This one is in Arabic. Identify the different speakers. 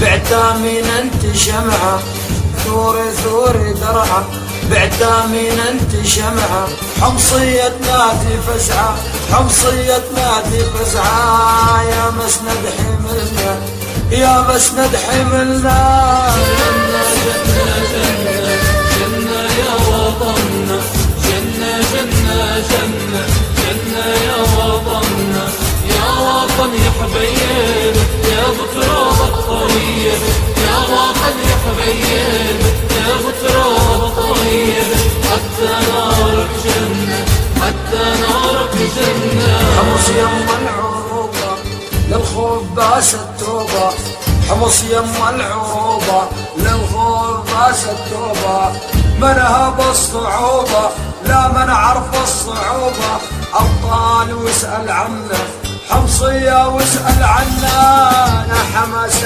Speaker 1: بعتامين انت شمعة، ثوري ثوري درعة، بعتامين انت شمعة، حمصية نادي فزعة، حمصية نادي فزعة، يا مسند حملنا، يا مسند حملنا.
Speaker 2: جنة جنة جنة جنة يا وطننا، جنة جنة جنة جنة يا وطننا، يا وطن يا حبيب يا بتراب الطيب، يا وطن يا حبيب يا بتراب الطيب، حتى نارك جنة حتى نارك جنة.
Speaker 1: حمص يم العروبة للخوف باس التوبة، حمص يم العروبة للخوف باس التوبة، منها بالصعوبة لا من عرف الصعوبة، أبطال واسأل عنا حمصية واسأل عنا يا حماس.